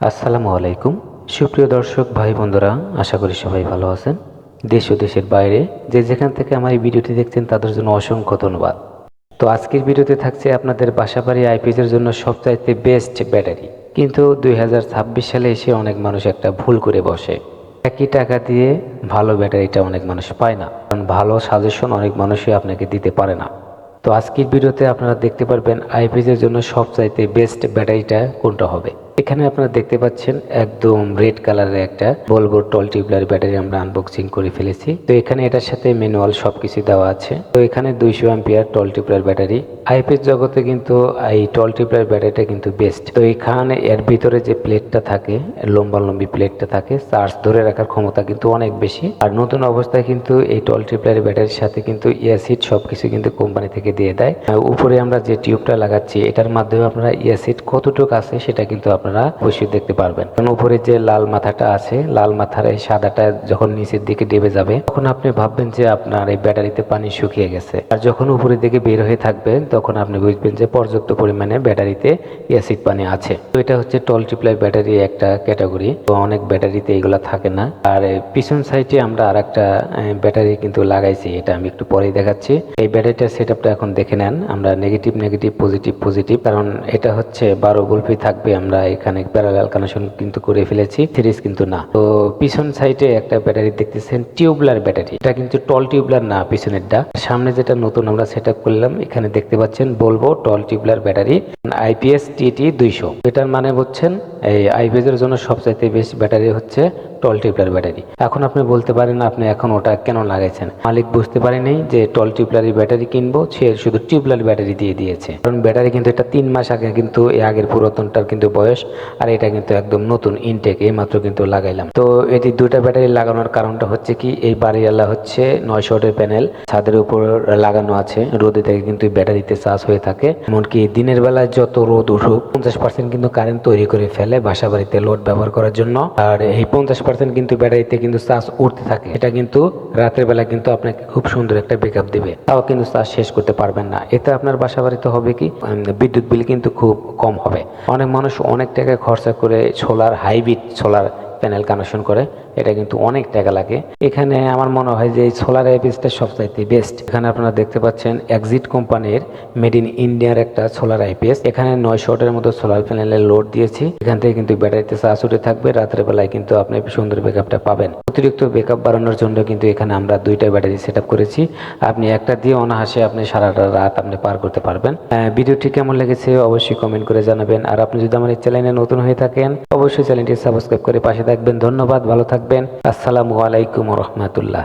আসসালামু আলাইকুম। সুপ্রিয় দর্শক ভাই বন্ধুরা, আশা করি সবাই ভালো আছেন। দেশ ও দেশের বাইরে যে যেখান থেকে আমার এই ভিডিওটি দেখছেন তাদের জন্য অসংখ্য ধন্যবাদ। তো আজকের ভিডিওতে থাকছে আপনাদের বাসাবাড়ি আইপিএসের জন্য সবচাইতে বেস্ট ব্যাটারি। কিন্তু 2026 সালে এসে অনেক মানুষ একটা ভুল করে বসে। একই টাকা দিয়ে ভালো ব্যাটারিটা অনেক মানুষ পায় না, কারণ ভালো সাজেশন অনেক মানুষই আপনাকে দিতে পারে না। তো আজকের ভিডিওতে আপনারা দেখতে পারবেন আইপিএসের জন্য সবচাইতে বেস্ট ব্যাটারিটা কোনটা হবে। এখানে আপনারা দেখতে পাচ্ছেন একদম রেড কালারের একটা ভলভো টল টিউবলার ব্যাটারি আমরা আনবক্সিং করে ফেলেছি। তো এখানে এটার সাথে ম্যানুয়াল সবকিছু দেওয়া আছে। তো এখানে 200 অ্যাম্পিয়ার টল টিউবলার ব্যাটারি। আইপিএস জগতে কিন্তু এই টল টিউবলার ব্যাটারিটা কিন্তু বেস্ট। তো এখানে এর ভিতরে যে প্লেটটা থাকে, লম্বি প্লেটটা থাকে, চার্জ ধরে রাখার ক্ষমতা কিন্তু অনেক বেশি। আর নতুন অবস্থায় কিন্তু এই টল টিউবলার ব্যাটারির সাথে কিন্তু ইয়াসিড সবকিছু কিন্তু কোম্পানি থেকে দিয়ে দেয়। উপরে আমরা যে টিউবটা লাগাচ্ছি এটার মাধ্যমে আপনারা ইয়াসিড কতটুকু আছে সেটা কিন্তু আপনারা অবশ্যই দেখতে পারবেন। কারণ উপরে যে লাল মাথাটা আছে, লাল মাথার এই সাদাটা যখন নিচের দিকে ডেবে যাবে তখন আপনি ভাববেন যে আপনার এই ব্যাটারিতে পানি শুকিয়ে গেছে। আর যখন উপরের দিকে বের হয়ে থাকবে তখন আপনি বুঝবেন যে পর্যাপ্ত পরিমাণে ব্যাটারিতে অ্যাসিড পানি আছে। তো এটা হচ্ছে টল টিউবলার ব্যাটারি একটা ক্যাটাগরি। তো অনেক ব্যাটারিতে এগুলা থাকে না। আর পিছন সাইডে আমরা আর একটা ব্যাটারি কিন্তু লাগাইছি, এটা আমি একটু পরেই দেখাচ্ছি। এই ব্যাটারিটার সেটআপটা এখন দেখে নেন। আমরা নেগেটিভ নেগেটিভ পজিটিভ পজিটিভ, কারণ এটা হচ্ছে 12 ভোল্টই থাকবে। আমরা এখানে প্যারালাল কানেকশন কিন্তু করে ফেলেছি, সিরিজ কিন্তু না। তো পিছন সাইডে একটা ব্যাটারি দেখতেছেন টিউবলার ব্যাটারি, এটা কিন্তু টল টিউবলার না পিছনেরটা। সামনে যেটা নতুন আমরা সেটআপ করলাম এখানে দেখতে পাচ্ছেন ভলভো টল টিউবলার ব্যাটারি আইপিএস টিটি 200। এটার মানে বলছেন এই আইপিএস এর জন্য সবচাইতে বেস্ট ব্যাটারি হচ্ছে টল টিউবলার ব্যাটারি। এখন আপনি বলতে পারেন আপনি এখন ওটা কেন লাগাইছেন। মালিক বুঝতে পারেনি যে টল টিউবলারি ব্যাটারি কিনবো, সে শুধু টিউবলার ব্যাটারি দিয়ে দিয়েছে। কারণ ব্যাটারি কিন্তু এটা 3 মাস আগে কিন্তু এই আগের পুরাতনটার কিন্তু বয়স, আর এটা কিন্তু একদম নতুন ইনটেক, এই মাত্র কিন্তু লাগাইলাম। তো এটি দুটা ব্যাটারি লাগানোর কারণটা হচ্ছে কি, এই বাড়িওয়ালা হচ্ছে 900 ওয়াটের প্যানেল ছাদের উপর লাগানো আছে। রোদে থেকে কিন্তু ব্যাটারিতে চার্জ হয়ে থাকে। এমনকি দিনের বেলায় যত রোদ উঠুক 50% কিন্তু কারেন্ট তৈরি করে ফেলে বাসা বাড়িতে লোড ব্যবহার করার জন্য। আর এই 50% কিন্তু ব্যাটারিতে কিন্তু চার্জ উঠতে থাকে। এটা কিন্তু রাতের বেলা কিন্তু আপনাকে খুব সুন্দর একটা ব্যাকআপ দিবে, তাও কিন্তু চার্জ শেষ করতে পারবেন না। এতে আপনার বাসা বাড়িতে হবে কি, বিদ্যুৎ বিল কিন্তু খুব কম হবে। অনেক মানুষ অনেক টাকা খরচা করে solar hybrid solar panel connection করে, এটা কিন্তু অনেক টাকা লাগে। এখানে আমার মনে হয় যে এই সোলার আইপিএসটা সবচাইতে বেস্ট। এখানে আপনারা দেখতে পাচ্ছেন এক্সিট কোম্পানির মেড ইন ইন্ডিয়ার একটা সোলার আইপিএস। এখানে 900 ওয়াটের মতো সোলার প্যানেলের লোড দিয়েছি। এখান থেকে কিন্তু ব্যাটারিতে চার্জ উঠে থাকবে, রাতের বেলায় কিন্তু আপনি সুন্দর ব্যাকআপটা পাবেন। অতিরিক্ত ব্যাকআপ বাড়ানোর জন্য কিন্তু এখানে আমরা দুইটা ব্যাটারি সেটআপ করেছি। আপনি একটা দিয়ে অনায়াসে আপনি সারাটা রাত আপনি পার করতে পারবেন। ভিডিওটি কেমন লেগেছে অবশ্যই কমেন্ট করে জানাবেন। আর আপনি যদি আমার এই চ্যানেলে নতুন হয়ে থাকেন অবশ্যই চ্যানেলটি সাবস্ক্রাইব করে পাশে থাকবেন। ধন্যবাদ, ভালো থাকবেন। আসসালামু আলাইকুম ওয়া রাহমাতুল্লাহ।